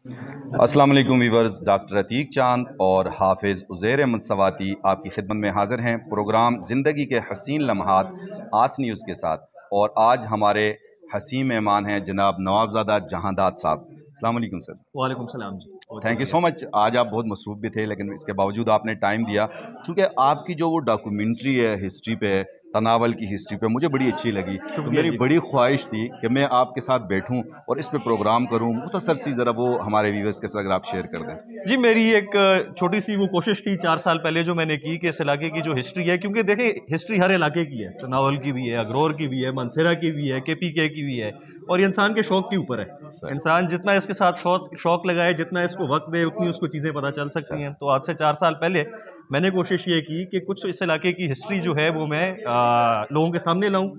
अस्सलाम वालेकुम viewers, doctor Atiq चांद और हाफिज़ उज़ैर अहमद सवाती आपकी खिदमत में हाज़िर हैं प्रोग्राम ज़िंदगी के हसीन लम्हात आस न्यूज़ के साथ। और आज हमारे हसीन मेहमान हैं जनाब नवाबज़ादा जहांदाद साहब। अस्सलाम वालेकुम सर। वालेकुम सलाम जी। Thank you so much. आज आप बहुत मसरूफ़ भी थे लेकिन इसके बावजूद आपने टाइम दिया, चूँकि आपकी जो वो डॉक्यूमेंट्री है हिस्ट्री पे, तनावल की हिस्ट्री पे, मुझे बड़ी अच्छी लगी। तो मेरी बड़ी ख्वाहिश थी कि मैं आपके साथ बैठूं और इस पे प्रोग्राम करूं। मुख्तसर सी ज़रा वो हमारे व्यूअर्स के साथ अगर आप शेयर कर दें। जी, मेरी एक छोटी सी वो कोशिश थी 4 साल पहले जो मैंने की कि इस इलाके की जो हिस्ट्री है, क्योंकि देखिए हिस्ट्री हर इलाके की है, तनावल की भी है, अगरोर की भी है, मानसेरा की भी है, केपीके की भी है, और ये इंसान के शौक के ऊपर है। इंसान जितना इसके साथ शौक लगाए, जितना इसको वक्त दे, उतनी उसको चीज़ें पता चल सकती हैं। तो आज से 4 साल पहले मैंने कोशिश ये की कि कुछ इस इलाके की हिस्ट्री जो है वो मैं लोगों के सामने लाऊं।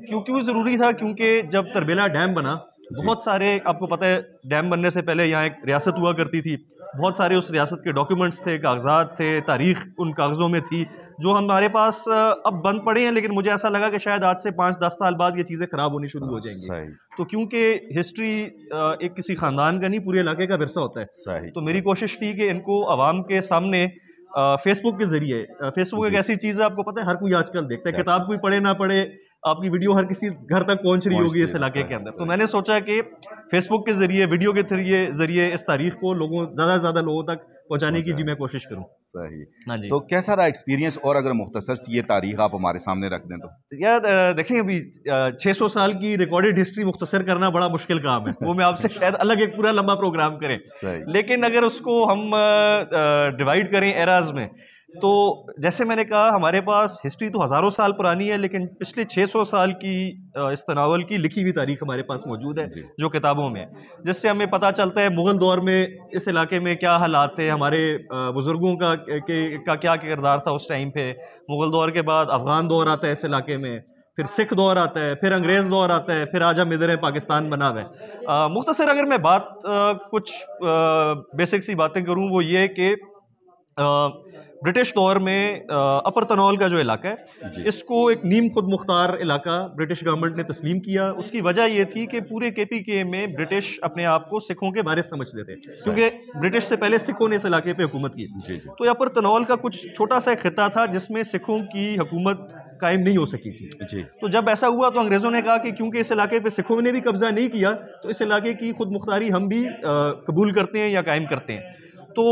क्यों ज़रूरी था? क्योंकि जब तरबेला डैम बना, बहुत सारे, आपको पता है डैम बनने से पहले यहाँ एक रियासत हुआ करती थी, बहुत सारे उस रियासत के डॉक्यूमेंट्स थे, कागजात थे, तारीख उन कागज़ों में थी जो हमारे पास अब बंद पड़े हैं। लेकिन मुझे ऐसा लगा कि शायद आज से 5-10 साल बाद ये चीज़ें ख़राब होनी शुरू हो जाएंगी। तो क्योंकि हिस्ट्री एक किसी ख़ानदान का नहीं, पूरे इलाके का विरसा होता है। तो मेरी कोशिश थी कि इनको आवाम के सामने फेसबुक के ज़रिए, फेसबुक एक ऐसी चीज़ है, आपको पता है हर कोई आजकल देखता है, किताब कोई पढ़े ना पढ़े, आपकी वीडियो हर किसी घर तक पहुंच रही होगी इस इलाके के अंदर। तो मैंने सोचा कि फेसबुक के जरिए, वीडियो के जरिए इस तारीख को ज़्यादा से ज़्यादा लोगों तक पहुंचाने की जी मैं कोशिश करूं। सही। हाँ जी। तो कैसा रहा एक्सपीरियंस, और अगर मुख्तसर सी ये तारीख आप हमारे सामने रख दें तो? यार देखें, अभी 600 साल की रिकॉर्डेड हिस्ट्री मुख्तसर करना बड़ा मुश्किल काम है। वो मैं आपसे शायद अलग एक पूरा लंबा प्रोग्राम करें। लेकिन अगर उसको हम डिवाइड करें एराज में, तो जैसे मैंने कहा, हमारे पास हिस्ट्री तो हज़ारों साल पुरानी है, लेकिन पिछले 600 साल की इस तनावल की लिखी हुई तारीख हमारे पास मौजूद है जो किताबों में है, जिससे हमें पता चलता है मुग़ल दौर में इस इलाके में क्या हालात थे, हमारे बुज़ुर्गों का क्या किरदार था उस टाइम पे। मुग़ल दौर के बाद अफ़गान दौर आता है इस इलाके में, फिर सिख दौर आता है, फिर अंग्रेज़ दौर आता है, फिर आज हम इधर है, पाकिस्तान बना हुआ है। मुख्तसर अगर मैं कुछ बेसिक सी बातें करूँ, वो ये कि ब्रिटिश दौर में अपर तनौल का जो इलाका है, इसको एक नीम खुद मुख्तार इलाका ब्रिटिश गवर्नमेंट ने तस्लीम किया। उसकी वजह ये थी कि पूरे केपीके में ब्रिटिश अपने आप को सिखों के बारे समझते थे, क्योंकि ब्रिटिश से पहले सिखों ने इस इलाके पे हुकूमत की। तो ये अपर तनौल का कुछ छोटा सा खिता था जिसमें सिखों की हुकूमत कायम नहीं हो सकी थी। तो जब ऐसा हुआ तो अंग्रेज़ों ने कहा कि क्योंकि इस इलाके पे सिखों ने भी कब्जा नहीं किया, तो इस इलाके की खुद मुख्तारी हम भी कबूल करते हैं या कायम करते हैं। तो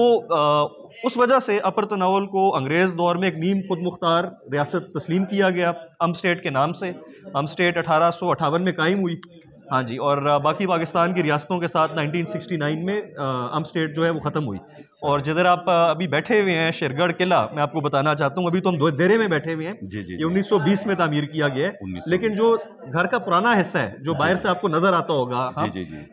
उस वजह से अपर तनावल को अंग्रेज़ दौर में एक नीम खुद मुख्तार रियासत तस्लीम किया गया, अम स्टेट के नाम से। अम स्टेट 1858 में कायम हुई। हाँ जी। और बाकी पाकिस्तान की रियासतों के साथ 1969 में अम स्टेट जो है वो ख़त्म हुई। और जिधर आप अभी बैठे हुए हैं, शेरगढ़ किला, मैं आपको बताना चाहता हूँ, अभी तो हम देरे में बैठे हुए हैं। ये 1920 में तामीर किया गया है, लेकिन जो घर का पुराना हिस्सा है जो बाहर से आपको नज़र आता होगा,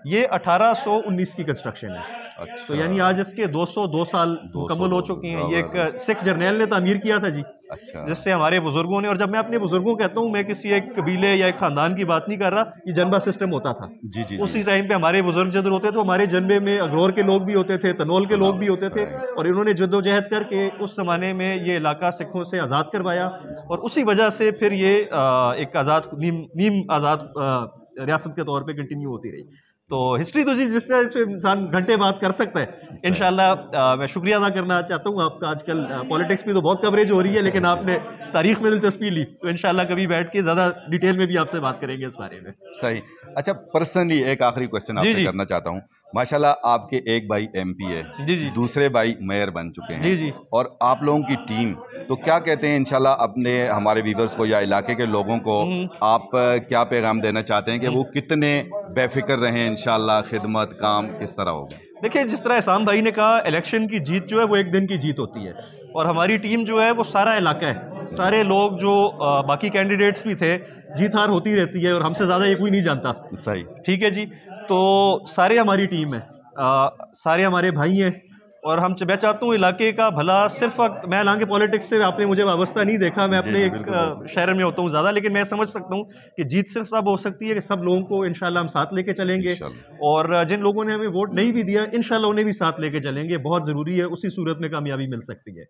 ये 1819 की कंस्ट्रक्शन है। तो यानी आज इसके 202 साल मुकम्मल हो चुके हैं। ये एक सिख जर्नैल ने तामीर किया था जी, जिससे हमारे बुजुर्गों ने, और जब मैं अपने बुजुर्गों कहता हूँ, मैं किसी एक कबीले या एक खानदान की बात नहीं कर रहा, ये जनबा सिस्टम होता था। उसी टाइम पे हमारे बुजुर्ग जब होते तो हमारे जनबे में अगरोर के लोग भी होते थे, तनौल के लोग भी होते थे, और इन्होंने जद्दोजहद करके उस ज़माने में ये इलाका सिखों से आज़ाद करवाया। और उसी वजह से फिर ये एक आज़ाद नीम आज़ाद रियासत के तौर पर कंटिन्यू होती रही। तो हिस्ट्री तो जी जिस तरह से इंसान घंटे बात कर सकता है। इंशाल्लाह मैं शुक्रिया अदा करना चाहता हूँ आपका। आजकल पॉलिटिक्स में तो बहुत कवरेज हो रही है, लेकिन आपने तारीख में दिलचस्पी ली, तो इंशाल्लाह कभी बैठ के ज़्यादा डिटेल में भी आपसे बात करेंगे इस बारे में। सही। अच्छा, पर्सनली एक आखिरी क्वेश्चन आपसे करना चाहता हूँ। माशाल्लाह आपके एक भाई MP है, दूसरे भाई मेयर बन चुके हैं, और आप लोगों की टीम, तो क्या कहते हैं इंशाल्लाह अपने हमारे व्यूअर्स को या इलाके के लोगों को आप क्या पैगाम देना चाहते हैं कि वो कितने बेफिक्र रहें, इंशाल्लाह खिदमत काम किस तरह होगा? देखिए, जिस तरह एहसान भाई ने कहा, इलेक्शन की जीत जो है वो एक दिन की जीत होती है, और हमारी टीम जो है वो सारा इलाका है, सारे लोग जो बाकी कैंडिडेट्स भी थे, जीत हार होती रहती है, और हमसे ज़्यादा ये कोई नहीं जानता। सही, ठीक है जी। तो सारे हमारी टीम है, सारे हमारे भाई हैं, और मैं चाहता हूँ इलाके का भला। सिर्फ मैं हालांकि पॉलिटिक्स से आपने मुझे वाबस्ता नहीं देखा, मैं अपने एक शहर में होता हूँ ज़्यादा, लेकिन मैं समझ सकता हूँ कि जीत सिर्फ तब हो सकती है कि सब लोगों को इंशाल्लाह हम साथ लेके चलेंगे, और जिन लोगों ने हमें वोट नहीं भी दिया, इंशाल्लाह उन्हें भी साथ लेके चलेंगे। बहुत ज़रूरी है, उसी सूरत में कामयाबी मिल सकती है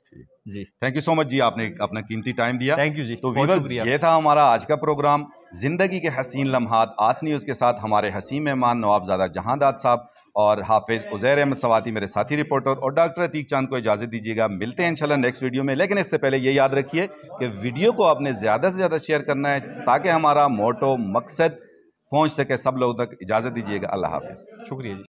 जी। थैंक यू सो मच जी, आपने अपना कीमती टाइम दिया। थैंक यू जी। तो व्यूअर्स, ये था हमारा आज का प्रोग्राम ज़िंदगी के हसीन लम्हात आस न्यूज़ के साथ हमारे हसीन मेहमान नवाबज़ादा जहांदाद साहब। और हाफिज़ उज़ैर अहमद सवाती मेरे साथी रिपोर्टर और डॉक्टर अतीक चांद को इजाज़त दीजिएगा। मिलते हैं इंशाल्लाह नेक्स्ट वीडियो में, लेकिन इससे पहले ये याद रखिए कि वीडियो को आपने ज़्यादा से ज़्यादा शेयर करना है ताकि हमारा मोटो मकसद पहुँच सके सब लोगों तक। इजाज़त दीजिएगा। अल्लाह हाफिज़। शुक्रिया जी।